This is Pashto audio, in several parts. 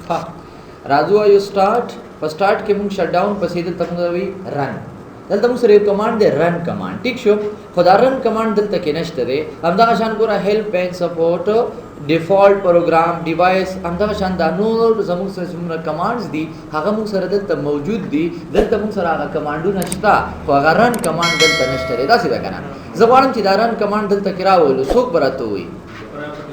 ها راځو یو سٹارټ په سٹارټ کې موږ شټ ډاون پسې د تمغوي رن دلته موږ سره یو کمانډ دی رن کمانډ ټیک شو خدا رن کمانډ دلته کې نشته دی همدا شان ګوره هیلپ اینڈ سپورټ ډیفالت پروګرام ډیوایس همدا شان دا نور زموږ سره څومره کمانډز دي هغه موږ سره دلته موجود دي دلته موږ سره هغه کمانډونه شته خو هغه رن کمانډ دلته نشته دی دا څه ده کنه زه غواړم چې دا رن کمانډ دلته کې راولو څوک براته وي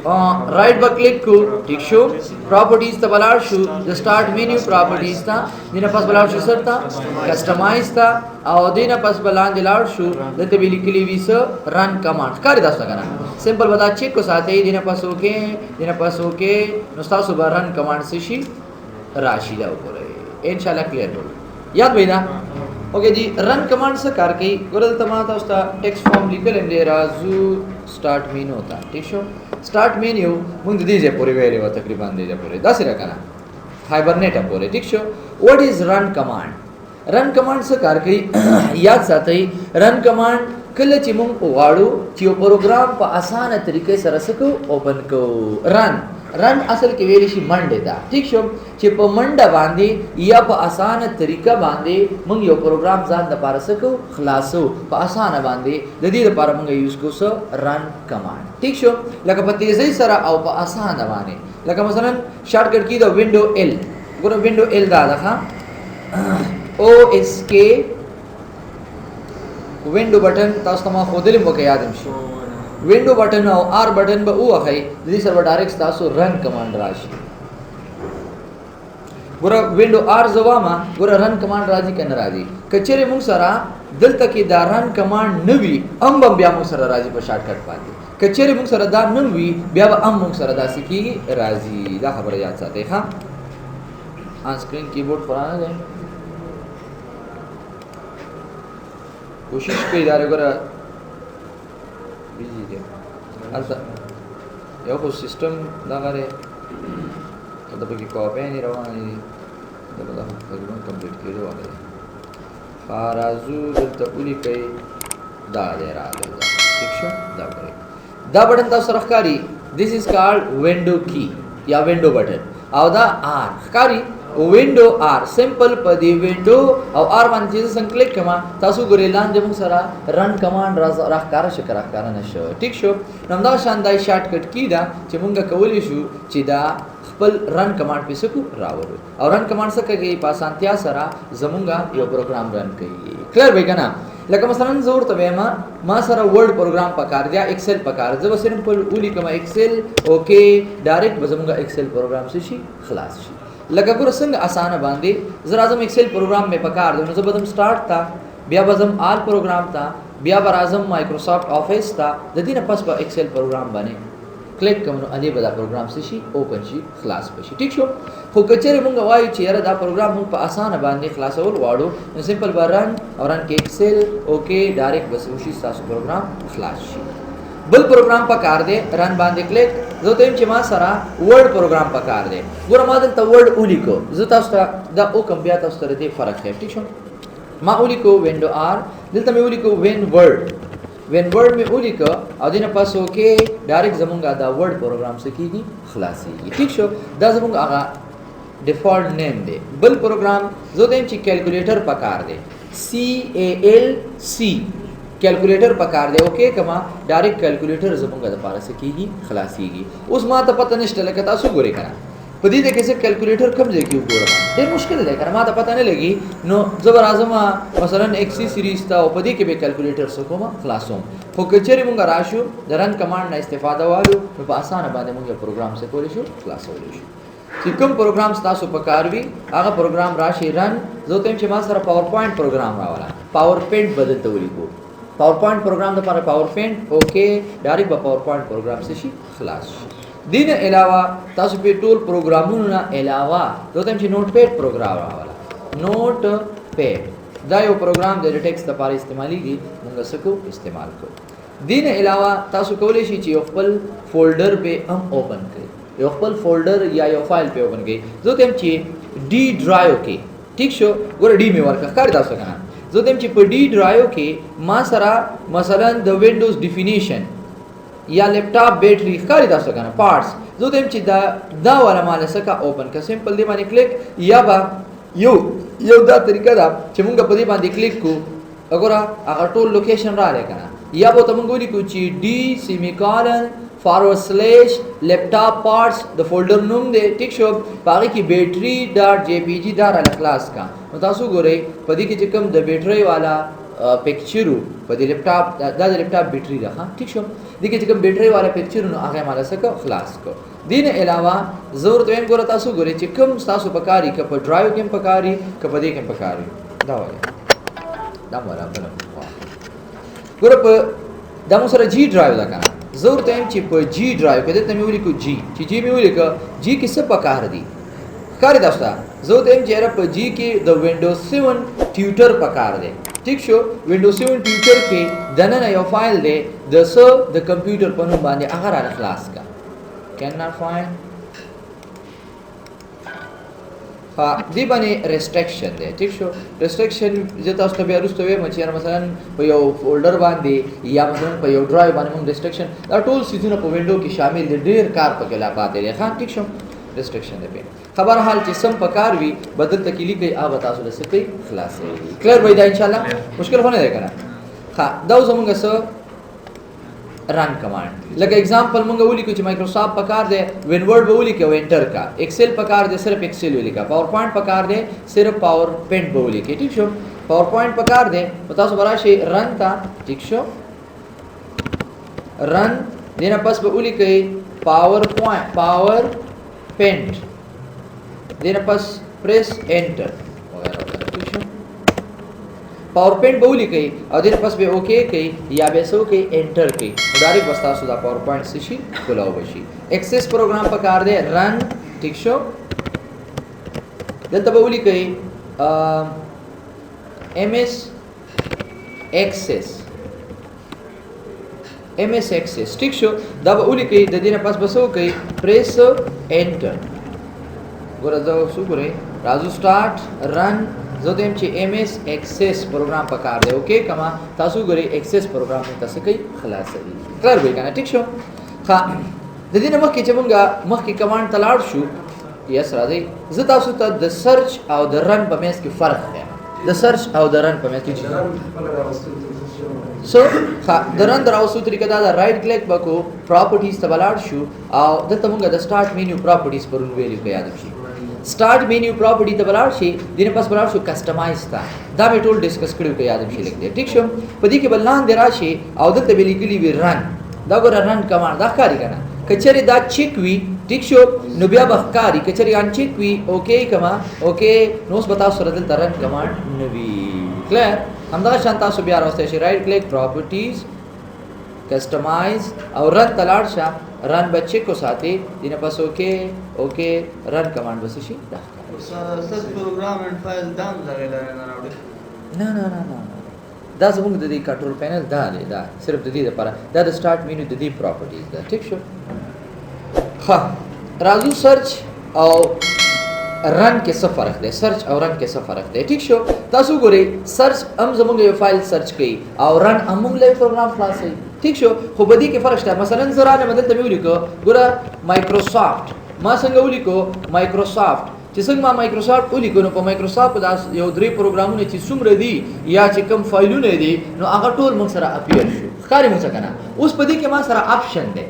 राइट पर क्लिक को ठीक शो प्रॉपर्टीज ता बलार show the start menu properties ता दिना पास बलार शो सर ता कस्टमाइज ता और दिना पास बलान दिलार शो दते बिली के लिए विस रन कमांड कर दास लगना सिंपल बता चेक को साथ ही दिना पास ओके नुस्ता सुबह रन कमांड से शी राशि दा ऊपर इंशाल्लाह क्लियर हो याद भइदा ओके जी रन कमांड से करके गुरल तमाता उसका टेक्स्ट फॉर्म लिखल इंदे राजू स्टार्ट मेन्यू होता ठीक शो स्टार्ट मेन्यू मुंद दीजिए पूरे वेले व तकरीबन दीजिए पूरे 10 रखना हाइबरनेट पूरे ठीक show what is run command से करके याद साथ ही रन कमांड कल چې مونږ واړو چې پروګرام په اسانه طریقې سره سکو اوپن کو رن اصل کې ویل شي منډه دا ٹھیک شو چې په منډه باندې یا په اسانه طریقه باندې مونږ یو پروګرام ځان د پاره سکو خلاصو په اسانه باندې د دې لپاره مونږ یوز کوو رن کمانډ ٹھیک شو لکه په تیزی سره او په اسانه باندې لکه مثلا شارټ کټ کی دا وینډو ال ګوره وینډو ال دا ده او اس کے विंडो बटन तاسو ته ما خودلې مو کې یادم شي विंडो बटन او آر बटन به وخی د دې سره ډایرکټ تاسو رن کمانډ راشي ګوره विंडो آر زواما ګوره رن کمانډ راځي کنه راځي کچره موږ سره دلته کې دا رن کمانډ نوي بیا موږ سره راځي په شارټ کټ باندې کچره موږ سره دا نوي بیا به موږ سره داسې کیږي راځي دا خبره یاد ساتئ ها آن سکرین کیبورډ فرانه ده कोशिश कई दारे गोरा बिजी दे आता यो को सिस्टम दागारे तब की कॉपी नहीं रवानी तब दा तकरीबन कंप्लीट किए वाले फाराजू तपुली कई दा दे रहा है ठीक है दा करे दा बटन ता सरकारी दिस इज कॉल्ड विंडो की या विंडो बटन और दा आर कारी विंडो आर सिंपल पदी विंडो और आर वन चीज सं क्लिक कमा तासु गोरे लान जम सरा रन कमांड राह कार शकरा कार नशो ठीक शो नमदा शानदाई शॉर्टकट की दा چې مونږه کولی شو چې دا خپل رن کمانډ په سکو راوړو او رن کمانډ څخه کې په اسانتیا سره زمونږه یو پروګرام رن کوي کلیر وای کنه لکه مثلا زور ته ما سره ورډ پروګرام پکار دی ایکسل پکار زه سمپل اولی کوم ایکسل اوکے ډایرکټ زمونږه ایکسل پروګرام شي خلاص شي लगा ګور څنګه اسانه باندې زرا اعظم ایکسل پروګرام میں پکار دو نو زبدم سٹارټ تا بیا بزم آل پروګرام تا بیا بر اعظم مایکروسافٹ آفیس تا د دې نه پس په ایکسل پروګرام باندې کلیک کوم نو ادي بدا پروګرام شي اوپن شي خلاص بشي ټیک شو خو کچره مونږ وایو چې یاره دا پروګرام مونږ په اسانه باندې خلاصول واړو نو سمپل برن اورن کې ایکسل اوکے ډایرکټ بس وشي تاسو پروګرام خلاص شي بل پروګرام پکار دی رن باندې کلیک زه ته چې ما سره ورډ پروګرام پکار دی ګوره ما دلته ورډ ولیکو زه تاسو ته دا او کم بیا تاسو ته دې فرق ښه ټیک شو ما ولیکو وینډو آر دلته مې ولیکو وین ورډ مې ولیکو او دینه پاس اوکے ډایرکټ زمونږه دا ورډ پروګرام سکیږي خلاصيږي ټیک شو دا زمونږه هغه ډیفالت نیم دی بل پروګرام زه ته چې کیلکولیټر پکار دی CALC कैलकुलेटर पकार दे ओके कमा डायरेक्ट कैलकुलेटर जमूंगा द पारा से कीगी खलासीगी उस मा त पता नहीं चले कता सु गोरे करा पदी दे कैसे कैलकुलेटर कम जे क्यों गोरा ये मुश्किल है करा मा त पता नहीं लगी नो जबर आजमा मसलन एक्सी सीरीज ता पदी के बे कैलकुलेटर सो कोमा खलासों हो कचेरी मुंगा राशु दरन कमांड ना इस्तेफादा वालो तो आसान बांधे मुंगे प्रोग्राम से कोले शो क्लास होले शो सिकम प्रोग्राम तासु पकारवी आगा प्रोग्राम राशि रन जो तेम चे मा सरा पावर पॉइंट प्रोग्राम रावाला पावर पेंट बदलते वली को पावर पॉइंट प्रोग्राम द power power paint okay direct PowerPoint program से शी खलास दिन अलावा तासु पे टूल प्रोग्रामों ना अलावा दो टाइम ची नोट पैड प्रोग्राम वाला नोट पैड दा यो प्रोग्राम दे टेक्स्ट द पार इस्तेमाली की मुंगा सको इस्तेमाल को दिन अलावा तासु कोले शी ची ओपन फोल्डर पे हम ओपन करे यो ओपन फोल्डर या यो फाइल पे ओपन गई दो टाइम ची डी ड्राइव के ठीक शो गोरे डी में वर्क कर तासु कना जो तेम ची डी ड्राइव के मा सरा मसलन द विंडोज डिफिनेशन یا لپټاپ بیټری ښکاري تاسو کنه پارټس زه دیم چې دا ولا مال سکه اوپن کا سمپل دی باندې کلیک یا با یو دا طریقه دا چې مونږ په دې باندې کلیک کو وګوره هغه ټول لوکیشن را لګنه یا به تاسو مونږ ولیکو چې डी سیمیکالن / لپټاپ پارټس د فولډر نوم دی ټیک شو باقي کې بیټری ډاټ جی پی جی دا را کلاس کا نو تاسو ګورئ په دې کې چې کوم د بیټری والا پکچرو په دې لپټاپ دا د لپټاپ بیټری ده ها ټیک شو دې کې چې کوم بیټری والا پکچرو نو هغه مال سره خلاص کو دین علاوه ضرورت وین ګور تاسو ګورئ چې کوم تاسو پکاري ک په ډرایو کې پکاري ک په دې کې پکاري دا وایي دا مولا بل ګور په دا مو سره جی ډرایو دا کنه ضرورت هم چې په جی ډرایو کې ته مې ولیکو جی چې جی مې ولیکو جی کې څه پکار دي ښکاري تاسو ته ضرورت هم چې په جی کې د وینډوز 7 ټیوټر پکار دی ٹھیک شو وینډوز 7 ټیوټر کې دنه یو فایل دی د کمپیوټر په نوم باندې هغه را خلاص کا کین ناٹ فایند دی باندې ریسټریکشن دی ٹھیک شو ریسټریکشن زه تاسو ته بیا وروسته وایم چې مثلا په یو فولډر باندې یا مثلا په یو ډرایو باندې موږ ریسټریکشن دا ټول سیزونه په وینډو کې شامل دي ډیر کار پکې لا پاتې دی ښه ٹھیک شو ریسټریکشن دی خبر حال چې سم پکار وي بدل تکلی کوي آ تاسو له سکی خلاصې کلیر وای دا ان شاء الله مشکل هونه دی کنه ها دا زمونږ سره رن کمانډ لکه एग्जांपल مونږ ولیکو چې مایکروسافټ پکار دی وین ورډ به ولیکو انټر کا ایکسل پکار دی صرف ایکسل ولیکا پاور پوینټ پکار دی صرف پاور پوینټ به ولیکي ٹھیک شو پاور پوینټ پکار دی تاسو براشي رن تا ٹھیک شو رن دینه پس به ولیکي پاور پوینټ دینه پس پریس انټر پاور پوینټ به ولیکي او دینه پس به اوکے کوي یا به سو کوي انټر کوي ډایرکټ وستا سودا پاور پوینټ شي کولاو بشي ایکسس پروګرام پکار دی رن ٹھیک شو دلته به ولیکي ایم ایس ایکسس ٹھیک شو دا به ولیکي د دینه پس بسو کوي پریس انټر ګوره دا وسو ګوره راځو سٹارټ رن زه دیم چې ایم ایس ایکسس پروګرام پکار دی اوکے کما تاسو ګورئ ایکسس پروګرام تاسو کوي خلاصوي کلر وای کنه ټیک شو ها د دې نه مخکې چې مونږه مخکې کمانډ تلاړ شو یس راځي زه تاسو ته د سرچ او د رن په منځ کې فرق ښیم د سرچ او د رن په منځ کې سو ها د رن دراوسو طریقه دا رائټ کلیک وکړو پراپرټیز ته ولاړ شو او دلته مونږه د سٹارټ مینیو پراپرټیز پرون ویلو کې یاد شي start menu property ته بلار شي دینه پس بلار شو کسٹمایز تا دا به ټول ډیسکس کړو کې یاد شي لیک دی ٹھیک شو په دې کې بلان دی راشي او دلته به لیکلي وی رن دا ګور رن کمانډ دا کاری کنه کچری دا چیک وی ٹھیک شو نو بیا بخکاری کچری ان چیک وی اوکے کما اوکے نو اس بتاو سره دلته رن کمانډ نوی کلیر همدا شان تاسو بیا راوستئ شي رائټ کلیک پراپرټیز کسٹمایز او رن تلاړ شه رن بچے کو ساتي دینه پس اوکے اوکے رن کمانډ بس شي دا سس پروګرام اینڈ فایل دام زغیلا نه راوړي نه دا زموږ د دې کنټرول پینل دا دی دا صرف د دې لپاره دا د سٹارټ مینیو د دې پراپرټیز دا ٹھیک شو ها راځو سرچ او رن کې څه فرق دی سرچ او رن کې څه فرق دی ټیک شو تاسو ګورئ سرچ هم زموږ یو فایل سرچ کړي او رن هم موږ له پروګرام خلاصوي ٹھیک شو خو بدی کې فرق شته مثلا زرا نه مدد ته ویل کو ګوره مایکروسافټ ما څنګه ولیکو مایکروسافټ چې څنګه ما مایکروسافټ ولیکو نو په مایکروسافټ دا یو درې پروګرامونه چې څومره دي یا چې کوم فایلونه دي نو هغه ټول موږ سره اپیر شو ښکاري موږ کنه اوس په دې کې ما سره آپشن دی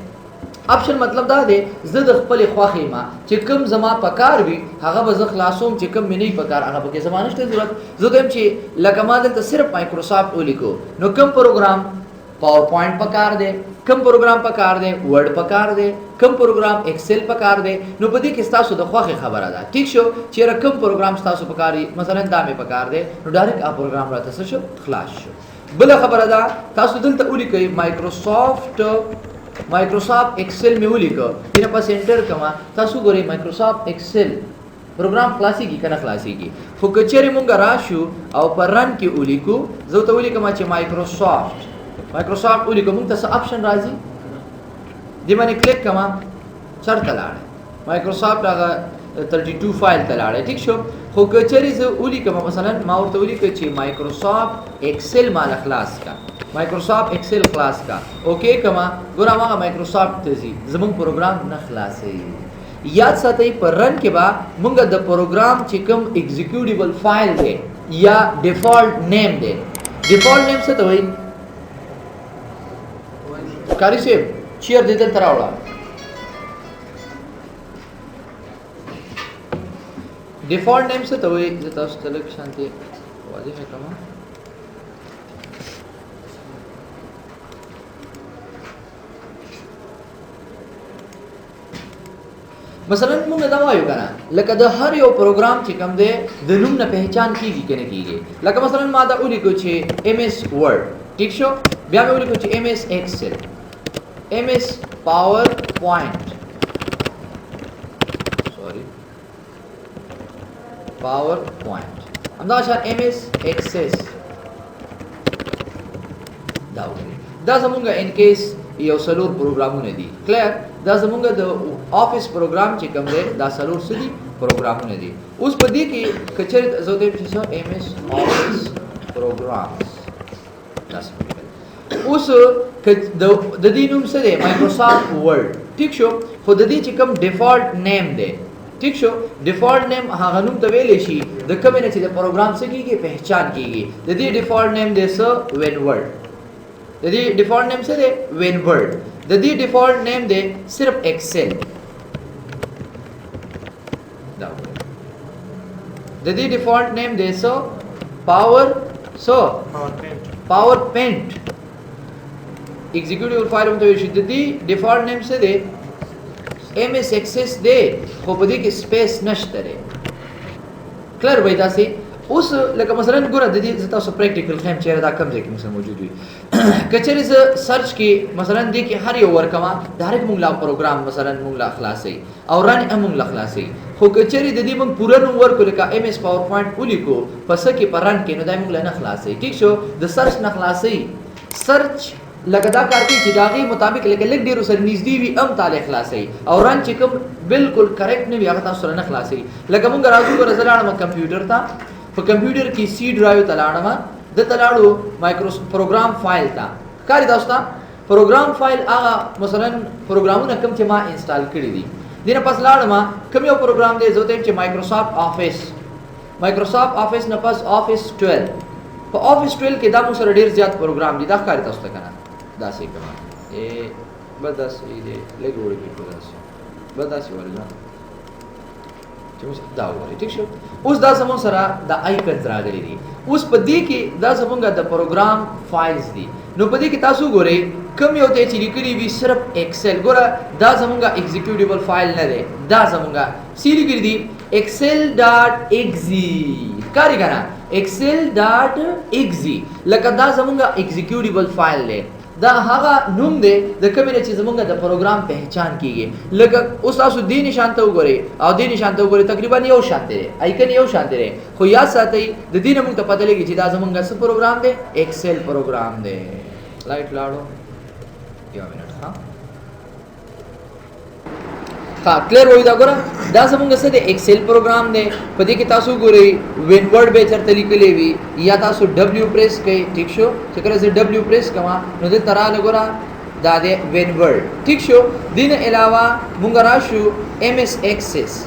آپشن مطلب دا دی زه د خپل خوخه ما چې کوم زما پکار وي هغه به زه خلاصوم چې کوم مې نه پکار هغه به کې زمانه شته ضرورت زه دیم چې لکه ما دلته صرف مایکروسافټ ولیکو نو کوم پروګرام پاور پوینټ پکار دی کم پروګرام پکار دی ورډ پکار دی کم پروګرام ایکسل پکار دی نو په دې کې تاسو د خوخه خبره ده ٹھیک شو چې رقم پروګرام تاسو پکاري مثلا دا مې پکار دی نو ډایرکټ ا پروګرام راته شو خلاص شو بل خبره ده تاسو دلته ولیکئ مایکروسافټ ایکسل مې ولیکو دینه پس انټر کما تاسو ګورئ مایکروسافټ ایکسل پروګرام خلاصي کی کنه خلاصي کی خو کچری مونږ راشو او پر رن کې ولیکو زه ته ولیکم چې مایکروسافټ ولیکو مونږ ته آپشن راځي دې باندې کلیک کما چرته لاړ مایکروسافټ هغه 32 فایل ته لاړ ٹھیک شو خو کچری زه ولیکم مثلا ما ورته ولیکم چې مایکروسافټ ایکسل مال خلاص کا Microsoft Excel class का ओके कमा गोरा मागा माइक्रोसॉफ्ट तजी जमन प्रोग्राम न खलासे याद साथई पर रन के बाद मुंगा द प्रोग्राम चिकम एग्जीक्यूटेबल फाइल दे या डिफॉल्ट नेम दे डिफॉल्ट नेम से तो वही कारी से चेयर देते तरावड़ा डिफॉल्ट नेम से तो वही जता तलक शांति वाजे है कमा मसलन मुंग दा वायु कना लका द हर यो प्रोग्राम ची कम दे द नुम न पहचान कीगी कने कीगे लका मसलन मा दा उली को छे एमएस वर्ड ठीक शो ब्या में उली को छे MS Excel MS PowerPoint sorry PowerPoint अंदा शा एमएस एक्सेस दा समुंगा इन केस यो सलूर प्रोग्राम ने दी क्लियर दा समुंगा द ऑफिस प्रोग्राम ची कम दे दा सलूर सदी प्रोग्राम ने दी उस पदी की कचरे जोते पिछो एमएस ऑफिस प्रोग्राम्स दस उस द दीनुम से दे माइक्रोसॉफ्ट वर्ड ठीक शो खुद दी ची कम डिफॉल्ट नेम दे ठीक शो डिफॉल्ट नेम हागनुम तवेले शी द कमेने ची द प्रोग्राम से की पहचान कीगी द दी डिफॉल्ट नेम दे सो वेन वर्ड यदि डिफॉल्ट नेम से दे वेन वर्ड यदि डिफॉल्ट नेम दे सिर्फ एक्सेल यदि डिफॉल्ट नेम दे सो पावर पेंट एग्जीक्यूटिव फाइल में तो यदि डिफॉल्ट नेम से दे एमएस एक्सेस दे खोपदी की स्पेस नश्तरे क्लियर बैठा सी उस लका मसलन गुरा ददी जता सो प्रैक्टिकल खेम चेहरा दा कम जेकी मसलन मौजूद हुई कचरे से सर्च की मसलन दी कि हर यो वर्क कमा डायरेक्ट मुंगला प्रोग्राम मसलन मुंगला खलास है और रन मुंगला खलास है खो कचरे ददी मुंग पूरा नु वर्क लका एमएस पावर पॉइंट उली को पस के परन के न दाई मुंगला न खलास है ठीक शो द सर्च न खलास है सर्च लगदा करती चिदागी मुताबिक लेके लिख दिरो सर निजदी भी अम ताले खलास है और रन चिकम बिल्कुल करेक्ट ने भी आगता सर न खलास है लगा मुंग राजू को रजलाना में कंप्यूटर था तो कंप्यूटर की सी ड्राइव तलाड़ा में द तलाड़ो माइक्रोसॉफ्ट प्रोग्राम फाइल था कारी दोस्ता प्रोग्राम फाइल आगा मसलन प्रोग्राम न कम चे मा इंस्टॉल करी दी दिन पास लाड़ में कम यो प्रोग्राम दे जोते चे माइक्रोसॉफ्ट ऑफिस न पास ऑफिस 12 तो ऑफिस 12 के दामु सर ढेर ज्यादा प्रोग्राम दी दा कारी दोस्ता कना दासी कमा ए बदस ये लेगोड़ी की बदस वर्गा ठीक शो उस दा समो सरा द आइकन जरा गली दी उस पदी की दा समोंगा द प्रोग्राम फाइल्स दी नो पदी की तासु गोरे कम योते ची लिखली भी सिर्फ एक्सेल गोरा दा समोंगा एग्जीक्यूटेबल फाइल न दे दा समोंगा सी लिखली दी excel.exe कारी गाना excel.exe लका दा समोंगा एग्जीक्यूटेबल फाइल ले दा हागा नुम दे द कमेने चीज मंगा द प्रोग्राम पहचान कीगे लगा उस आसु दी निशान तो गोरे और दी निशान तो गोरे तकरीबन यो शांति रे आइकन यो शांति रे खो याद साथई द दिन मंग तो पता लगी चीज आज मंगा सब प्रोग्राम दे एक्सेल प्रोग्राम दे लाइट लाडो या मिनट हां क्लियर होई दा गोरा दा समंगा से दे एक्सेल प्रोग्राम दे पदी की तासु गोरे वेन वर्ड बेचर तरीके लेवी या तासु डब्ल्यू प्रेस के ठीक शो चक्र से डब्ल्यू प्रेस कमा नो दे तरा लगोरा दादे वेन वर्ड ठीक शो दिन अलावा मुंगराशु एमएस एक्सेस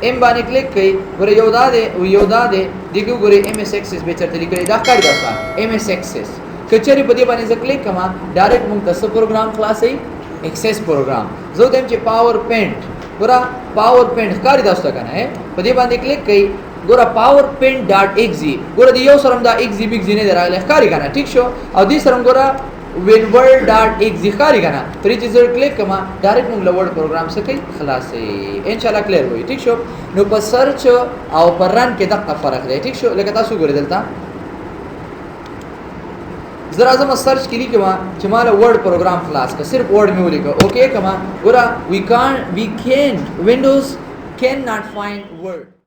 एम बाने क्लिक कई गोरे योदा दे दिगु गोरे एमएस एक्सेस बेचर तरीके दा कर दसा एमएस एक्सेस कचरी पदी बाने से क्लिक कमा डायरेक्ट मुंग तस प्रोग्राम क्लास है एक्सेस प्रोग्राम जो तेमचे पावर पेंट गोरा पावर पेंट कारी दास्ता कना है पदी बांधे क्लिक कई गोरा पावर पेंट.exe गोरा दियो सरम दा exe बिग जिने दे राले कारी गाना ठीक शो और दी सरम गोरा winworld.exe कारी गाना फ्री चीज क्लिक कमा डायरेक्ट मुंग वर्ड प्रोग्राम से कई खलास है इंशाल्लाह क्लियर हुई ठीक शो नो पर सर्च और पर रन के दक्का फर्क है ठीक शो लेकिन तासु गोरे दलता जरा जमा सर्च के लिए कमा जमाला वर्ड प्रोग्राम क्लास का सिर्फ वर्ड में लिखो ओके कमा गोरा we can Windows can not find word